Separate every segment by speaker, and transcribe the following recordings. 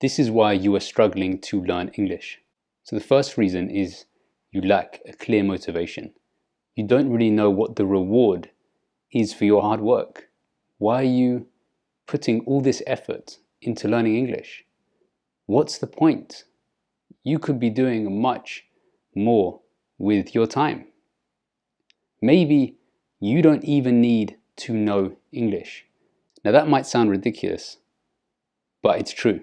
Speaker 1: This is why you are struggling to learn English. So the first reason is you lack a clear motivation. You don't really know what the reward is for your hard work. Why are you putting all this effort into learning English? What's the point? You could be doing much more with your time. Maybe you don't even need to know English. Now that might sound ridiculous, but it's true.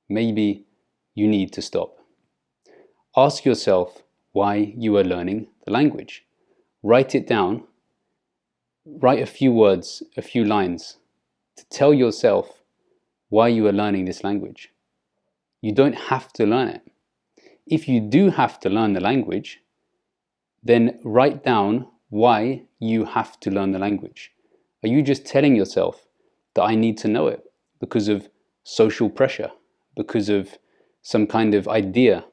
Speaker 1: Maybe you need to stop. Ask yourself why you are learning the language. Write it down. Write a few words, a few lines to tell yourself why you are learning this language. You don't have to learn it. If you do have to learn the language, then write down why you have to learn the language. Are you just telling yourself that I need to know it because of social pressure, because of some kind of idea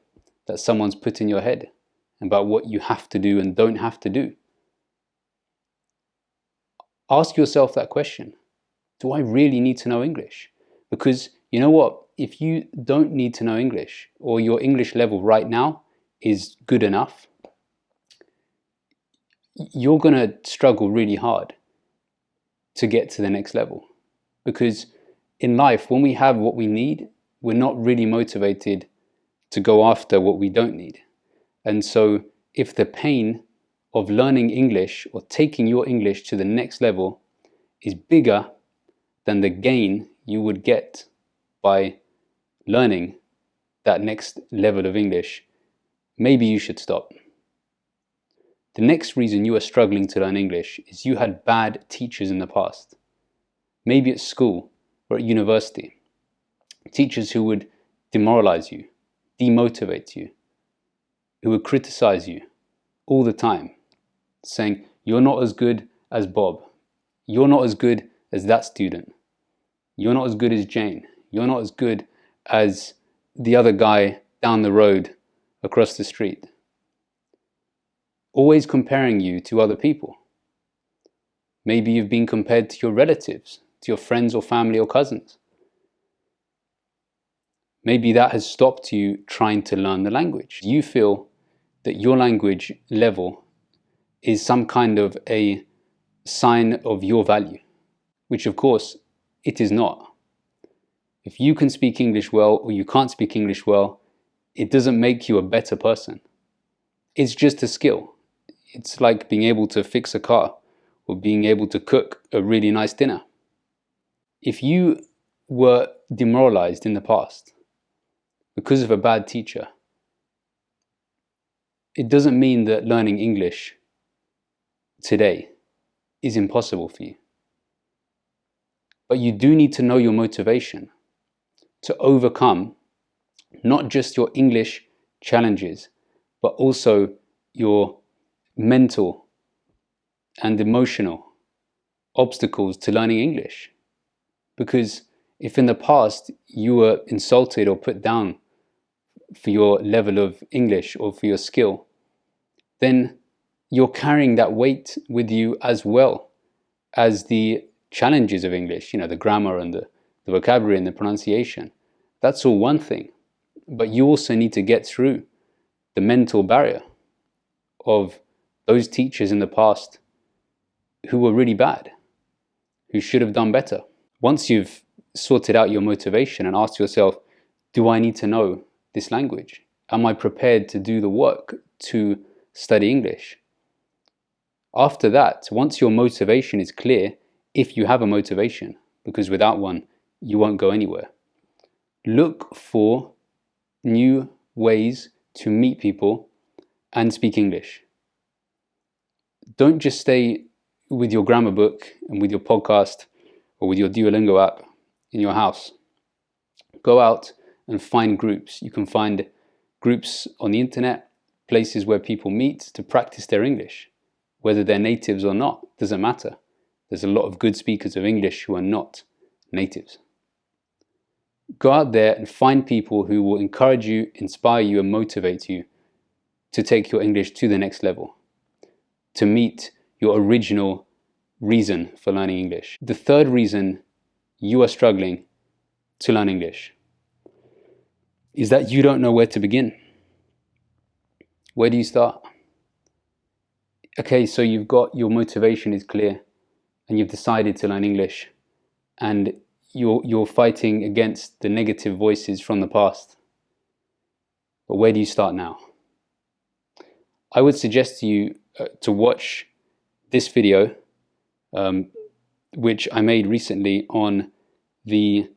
Speaker 1: that someone's put in your head about what you have to do and don't have to do? Ask yourself that question. Do I really need to know English? Because you know what? If you don't need to know English, or your English level right now is good enough, you're going to struggle really hard to get to the next level. Because in life, when we have what we need, we're not really motivated to go after what we don't need. And so if the pain of learning English or taking your English to the next level is bigger than the gain you would get by learning that next level of English, maybe you should stop. The next reason you are struggling to learn English is you had bad teachers in the past. Maybe at school or at university. Teachers who would demoralize you, demotivate you, who would criticize you all the time, saying, you're not as good as Bob. You're not as good as that student. You're not as good as Jane. You're not as good as the other guy down the road across the street. Always comparing you to other people. Maybe you've been compared to your relatives, to your friends or family or cousins. Maybe that has stopped you trying to learn the language. You feel that your language level is some kind of a sign of your value, which of course it is not. If you can speak English well or you can't speak English well, it doesn't make you a better person. It's just a skill. It's like being able to fix a car or being able to cook a really nice dinner. If you were demoralized in the past because of a bad teacher, it doesn't mean that learning English today is impossible for you. But you do need to know your motivation to overcome not just your English challenges, but also your mental and emotional obstacles to learning English. Because if in the past you were insulted or put down for your level of English or for your skill, then you're carrying that weight with you as well as the challenges of English, the grammar and the vocabulary and the pronunciation. That's all one thing. But you also need to get through the mental barrier of those teachers in the past who were really bad, who should have done better. Once you've sorted out your motivation and asked yourself, do I need to know this language? Am I prepared to do the work to study English? After that, once your motivation is clear, if you have a motivation, because without one, you won't go anywhere, look for new ways to meet people and speak English. Don't just stay with your grammar book and with your podcast or with your Duolingo app in your house. Go out and find groups. You can find groups on the internet, places where people meet to practice their English. Whether they're natives or not, doesn't matter. There's a lot of good speakers of English who are not natives. Go out there and find people who will encourage you, inspire you, and motivate you to take your English to the next level, to meet your original reason for learning English. The third reason you are struggling to learn English is that you don't know where to begin. Where do you start? Okay, so you've got your motivation is clear and you've decided to learn English, and you're fighting against the negative voices from the past. But where do you start now? I would suggest to you to watch this video, which I made recently on the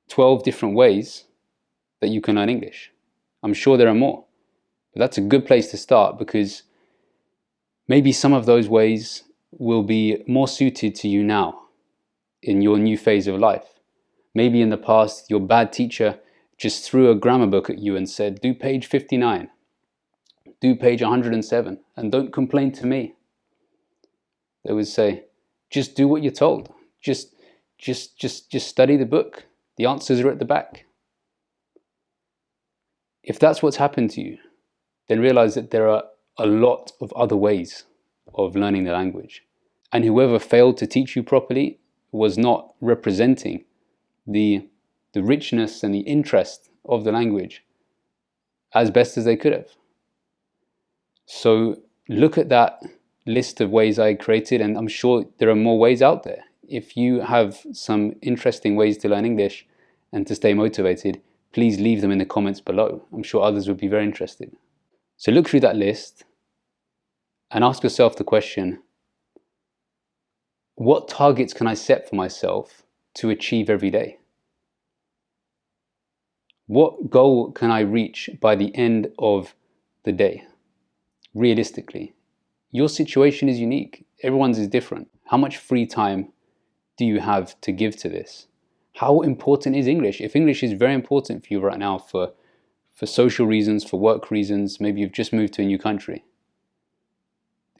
Speaker 1: 12 different ways that you can learn English. I'm sure there are more, but that's a good place to start, because maybe some of those ways will be more suited to you now in your new phase of life. Maybe in the past, your bad teacher just threw a grammar book at you and said, do page 59, do page 107, and don't complain to me. They would say, just do what you're told. Just study the book. The answers are at the back. If that's what's happened to you, then realize that there are a lot of other ways of learning the language. And whoever failed to teach you properly was not representing the richness and the interest of the language as best as they could have. So look at that list of ways I created, and I'm sure there are more ways out there. If you have some interesting ways to learn English and to stay motivated, please leave them in the comments below. I'm sure others would be very interested. So look through that list and ask yourself the question, what targets can I set for myself to achieve every day? What goal can I reach by the end of the day? Realistically, your situation is unique. Everyone's is different. How much free time do you have to give to this? How important is English? If English is very important for you right now for social reasons, for work reasons, maybe you've just moved to a new country,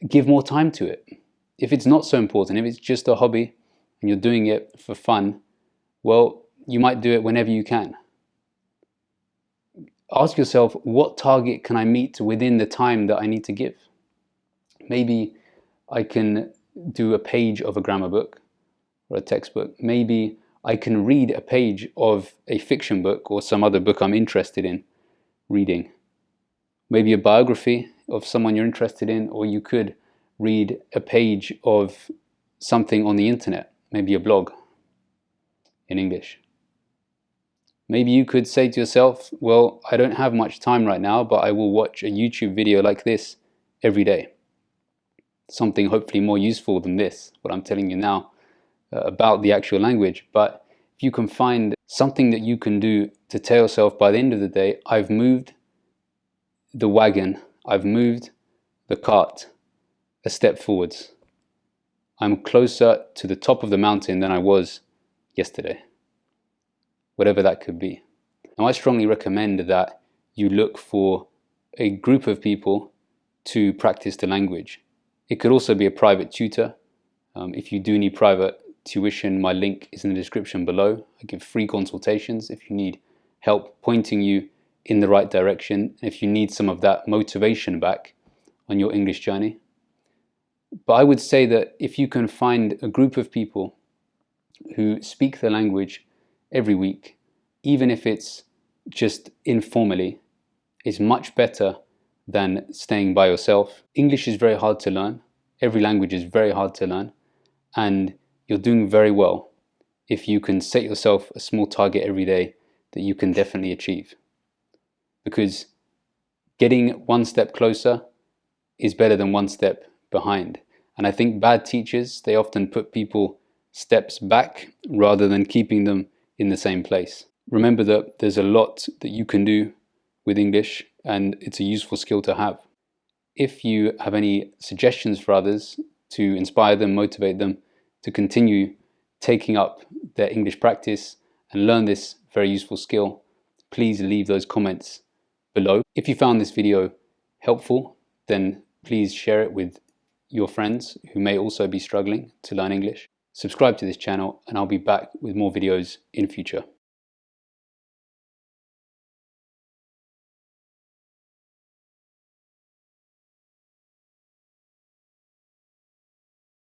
Speaker 1: give more time to it. If it's not so important, if it's just a hobby and you're doing it for fun, well, you might do it whenever you can. Ask yourself, what target can I meet within the time that I need to give? Maybe I can do a page of a grammar book or a textbook. Maybe I can read a page of a fiction book or some other book I'm interested in reading. Maybe a biography of someone you're interested in, or you could read a page of something on the internet, maybe a blog in English. Maybe you could say to yourself, well, I don't have much time right now, but I will watch a YouTube video like this every day. Something hopefully more useful than this, what I'm telling you now about the actual language. But if you can find something that you can do to tell yourself by the end of the day, I've moved the wagon, I've moved the cart a step forwards. I'm closer to the top of the mountain than I was yesterday. Whatever that could be. Now, I strongly recommend that you look for a group of people to practice the language. It could also be a private tutor. If you do need private tuition, my link is in the description below. I give free consultations if you need help pointing you in the right direction, if you need some of that motivation back on your English journey. But I would say that if you can find a group of people who speak the language every week, even if it's just informally, is much better than staying by yourself. English is very hard to learn. Every language is very hard to learn. And you're doing very well if you can set yourself a small target every day that you can definitely achieve. Because getting one step closer is better than one step behind. And I think bad teachers, they often put people steps back rather than keeping them in the same place. Remember that there's a lot that you can do with English, and it's a useful skill to have. If you have any suggestions for others to inspire them, motivate them to continue taking up their English practice and learn this very useful skill, please leave those comments below. If you found this video helpful, then please share it with your friends who may also be struggling to learn English. Subscribe to this channel, and I'll be back with more videos in future.